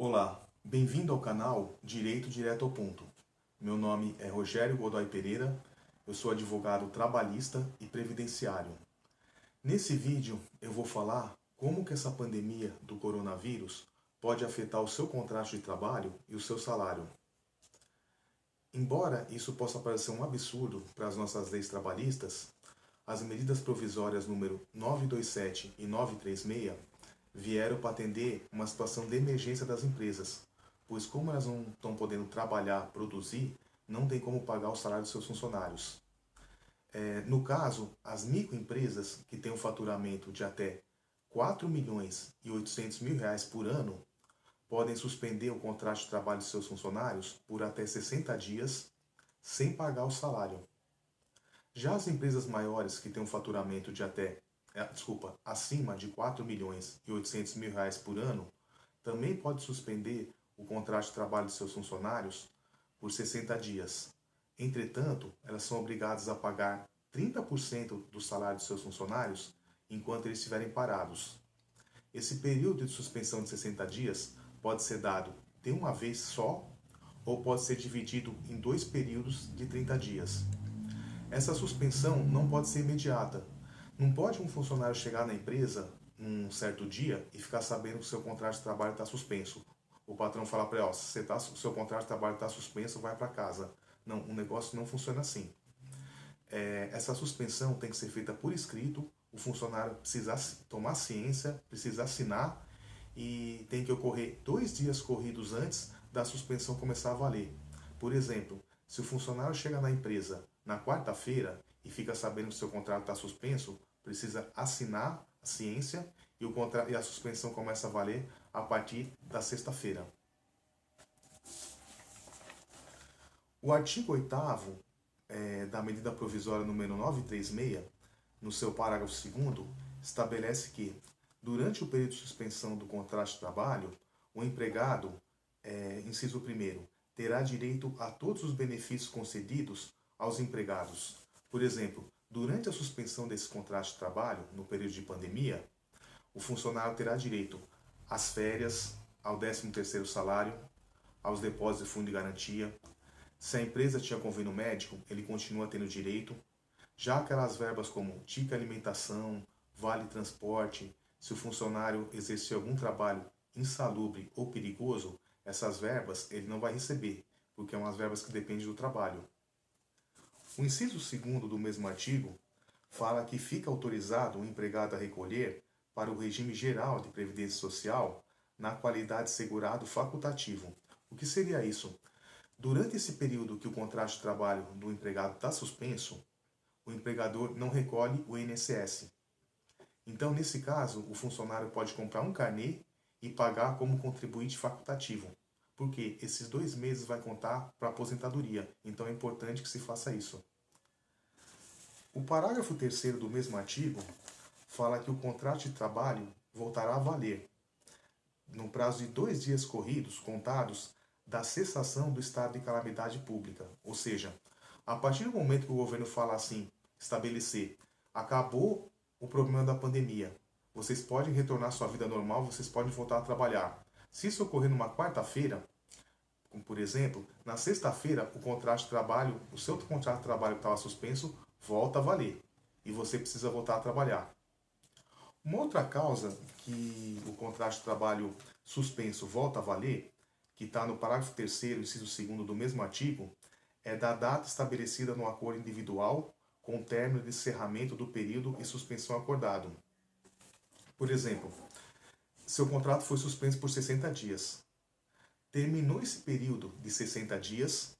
Olá, bem-vindo ao canal Direito Direto ao Ponto. Meu nome é Rogério Godoy Pereira, eu sou advogado trabalhista e previdenciário. Nesse vídeo eu vou falar como que essa pandemia do coronavírus pode afetar o seu contrato de trabalho e o seu salário. Embora isso possa parecer um absurdo para as nossas leis trabalhistas, as medidas provisórias número 927 e 936 vieram para atender uma situação de emergência das empresas, pois como elas não estão podendo trabalhar, produzir, não tem como pagar o salário dos seus funcionários. No caso, as microempresas que têm um faturamento de até 4 milhões e 800 mil reais por ano podem suspender o contrato de trabalho de seus funcionários por até 60 dias sem pagar o salário. Já as empresas maiores que têm um faturamento de acima de 4 milhões e 800 mil reais por ano, também pode suspender o contrato de trabalho de seus funcionários por 60 dias. Entretanto, elas são obrigadas a pagar 30% do salário de seus funcionários enquanto eles estiverem parados. Esse período de suspensão de 60 dias pode ser dado de uma vez só ou pode ser dividido em dois períodos de 30 dias. Essa suspensão não pode ser imediata. Não pode um funcionário chegar na empresa num certo dia e ficar sabendo que o seu contrato de trabalho está suspenso. O patrão falar para ele, o seu contrato de trabalho está suspenso, vai para casa. Não, o negócio não funciona assim. Essa suspensão tem que ser feita por escrito, o funcionário precisa tomar ciência, precisa assinar e tem que ocorrer 2 dias corridos antes da suspensão começar a valer. Por exemplo, se o funcionário chega na empresa na quarta-feira e fica sabendo que seu contrato está suspenso, precisa assinar a ciência e a suspensão começa a valer a partir da sexta-feira. O artigo 8º da medida provisória número 936, no seu parágrafo 2º, estabelece que, durante o período de suspensão do contrato de trabalho, o empregado, inciso 1º, terá direito a todos os benefícios concedidos aos empregados. Por exemplo, durante a suspensão desse contrato de trabalho, no período de pandemia, o funcionário terá direito às férias, ao 13º salário, aos depósitos de fundo de garantia. Se a empresa tinha convênio médico, ele continua tendo direito. Já aquelas verbas como ticket alimentação, vale transporte, se o funcionário exercer algum trabalho insalubre ou perigoso, essas verbas ele não vai receber, porque são as verbas que dependem do trabalho. O inciso 2º do mesmo artigo fala que fica autorizado o empregado a recolher para o regime geral de previdência social na qualidade de segurado facultativo. O que seria isso? Durante esse período que o contrato de trabalho do empregado está suspenso, o empregador não recolhe o INSS. Então, nesse caso, o funcionário pode comprar um carnê e pagar como contribuinte facultativo, porque esses 2 meses vai contar para a aposentadoria. Então, é importante que se faça isso. O parágrafo 3º do mesmo artigo fala que o contrato de trabalho voltará a valer no prazo de 2 dias corridos contados da cessação do estado de calamidade pública. Ou seja, a partir do momento que o governo fala assim, estabelecer, acabou o problema da pandemia, vocês podem retornar à sua vida normal, vocês podem voltar a trabalhar. Se isso ocorrer numa quarta-feira, como por exemplo, na sexta-feira o contrato de trabalho, o seu contrato de trabalho que estava suspenso, volta a valer. E você precisa voltar a trabalhar. Uma outra causa que o contrato de trabalho suspenso volta a valer, que está no parágrafo 3º, inciso 2º do mesmo artigo, é da data estabelecida no acordo individual com o término de encerramento do período e suspensão acordado. Por exemplo, seu contrato foi suspenso por 60 dias. Terminou esse período de 60 dias,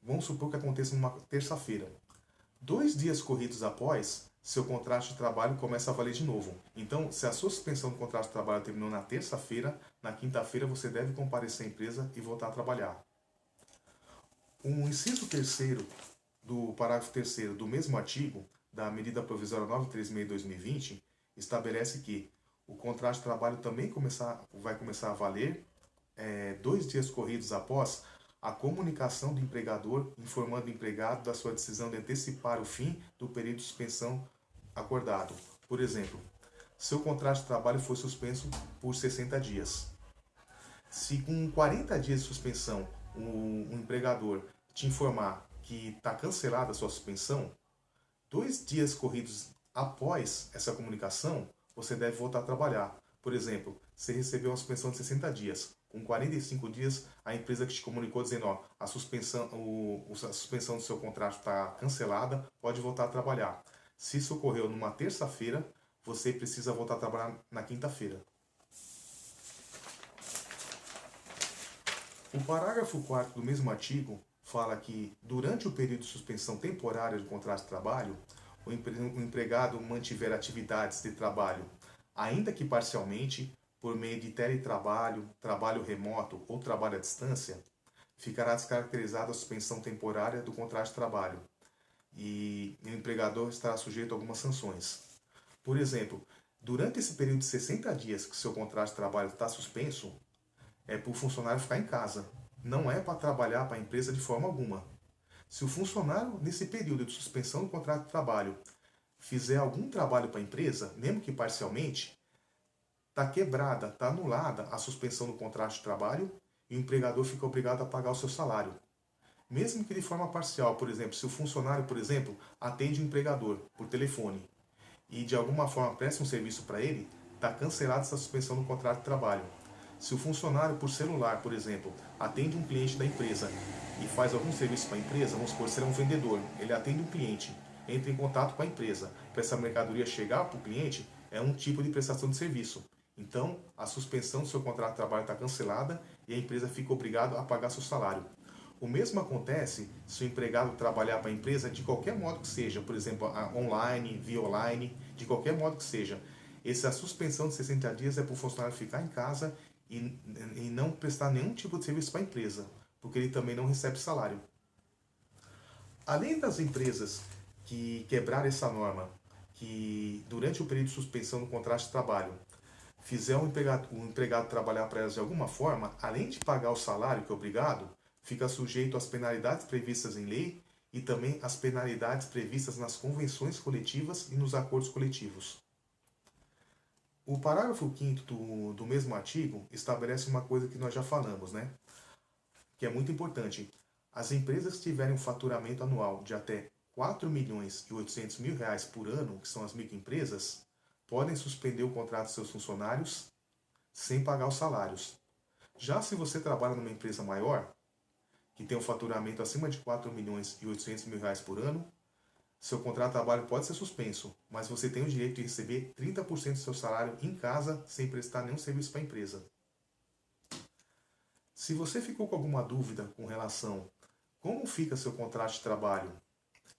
vamos supor que aconteça numa terça-feira. 2 dias corridos após, seu contrato de trabalho começa a valer de novo. Então, se a sua suspensão do contrato de trabalho terminou na terça-feira, na quinta-feira você deve comparecer à empresa e voltar a trabalhar. O inciso 3º do parágrafo 3º do mesmo artigo, da medida provisória 936/2020, estabelece que o contrato de trabalho também vai começar a valer 2 dias corridos após a comunicação do empregador informando o empregado da sua decisão de antecipar o fim do período de suspensão acordado. Por exemplo, seu contrato de trabalho foi suspenso por 60 dias. Se com 40 dias de suspensão o empregador te informar que está cancelada a sua suspensão, 2 dias corridos após essa comunicação, você deve voltar a trabalhar. Por exemplo, você recebeu uma suspensão de 60 dias. Com 45 dias, a empresa que te comunicou dizendo, ó, a suspensão do seu contrato está cancelada, pode voltar a trabalhar. Se isso ocorreu numa terça-feira, você precisa voltar a trabalhar na quinta-feira. O parágrafo 4º do mesmo artigo fala que, durante o período de suspensão temporária do contrato de trabalho, o empregado mantiver atividades de trabalho, ainda que parcialmente, por meio de teletrabalho, trabalho remoto ou trabalho à distância, ficará descaracterizada a suspensão temporária do contrato de trabalho e o empregador estará sujeito a algumas sanções. Por exemplo, durante esse período de 60 dias que seu contrato de trabalho está suspenso, é para o funcionário ficar em casa. Não é para trabalhar para a empresa de forma alguma. Se o funcionário, nesse período de suspensão do contrato de trabalho, fizer algum trabalho para a empresa, mesmo que parcialmente, está quebrada, está anulada a suspensão do contrato de trabalho e o empregador fica obrigado a pagar o seu salário. Mesmo que de forma parcial, por exemplo, se o funcionário, por exemplo, atende o empregador por telefone e de alguma forma presta um serviço para ele, está cancelada essa suspensão do contrato de trabalho. Se o funcionário por celular, por exemplo, atende um cliente da empresa e faz algum serviço para a empresa, vamos supor, será um vendedor, ele atende um cliente, entra em contato com a empresa, para essa mercadoria chegar para o cliente, é um tipo de prestação de serviço. Então, a suspensão do seu contrato de trabalho está cancelada e a empresa fica obrigada a pagar seu salário. O mesmo acontece se o empregado trabalhar para a empresa de qualquer modo que seja, por exemplo, online, via online, de qualquer modo que seja. Essa suspensão de 60 dias é para o funcionário ficar em casa e não prestar nenhum tipo de serviço para a empresa, porque ele também não recebe salário. Além das empresas que quebrarem essa norma, que durante o período de suspensão do contrato de trabalho, fizer o empregado trabalhar para elas de alguma forma, além de pagar o salário que é obrigado, fica sujeito às penalidades previstas em lei e também às penalidades previstas nas convenções coletivas e nos acordos coletivos. O parágrafo 5º do mesmo artigo estabelece uma coisa que nós já falamos, né? Que é muito importante. As empresas que tiverem um faturamento anual de até 4.800.000 reais por ano, que são as microempresas, podem suspender o contrato de seus funcionários sem pagar os salários. Já se você trabalha numa empresa maior, que tem um faturamento acima de 4.800.000 reais por ano, seu contrato de trabalho pode ser suspenso, mas você tem o direito de receber 30% do seu salário em casa sem prestar nenhum serviço para a empresa. Se você ficou com alguma dúvida com relação como fica seu contrato de trabalho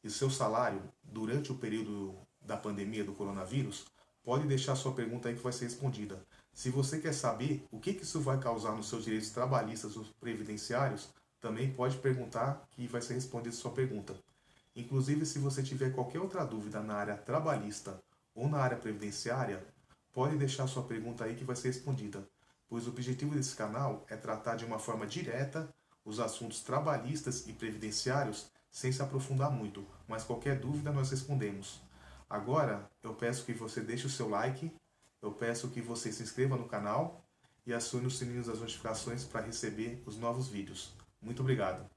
e seu salário durante o período da pandemia do coronavírus, pode deixar sua pergunta aí que vai ser respondida. Se você quer saber o que isso vai causar nos seus direitos trabalhistas ou previdenciários, também pode perguntar que vai ser respondida sua pergunta. Inclusive, se você tiver qualquer outra dúvida na área trabalhista ou na área previdenciária, pode deixar sua pergunta aí que vai ser respondida, pois o objetivo desse canal é tratar de uma forma direta os assuntos trabalhistas e previdenciários sem se aprofundar muito, mas qualquer dúvida nós respondemos. Agora, eu peço que você deixe o seu like, eu peço que você se inscreva no canal e acione os sininhos das notificações para receber os novos vídeos. Muito obrigado!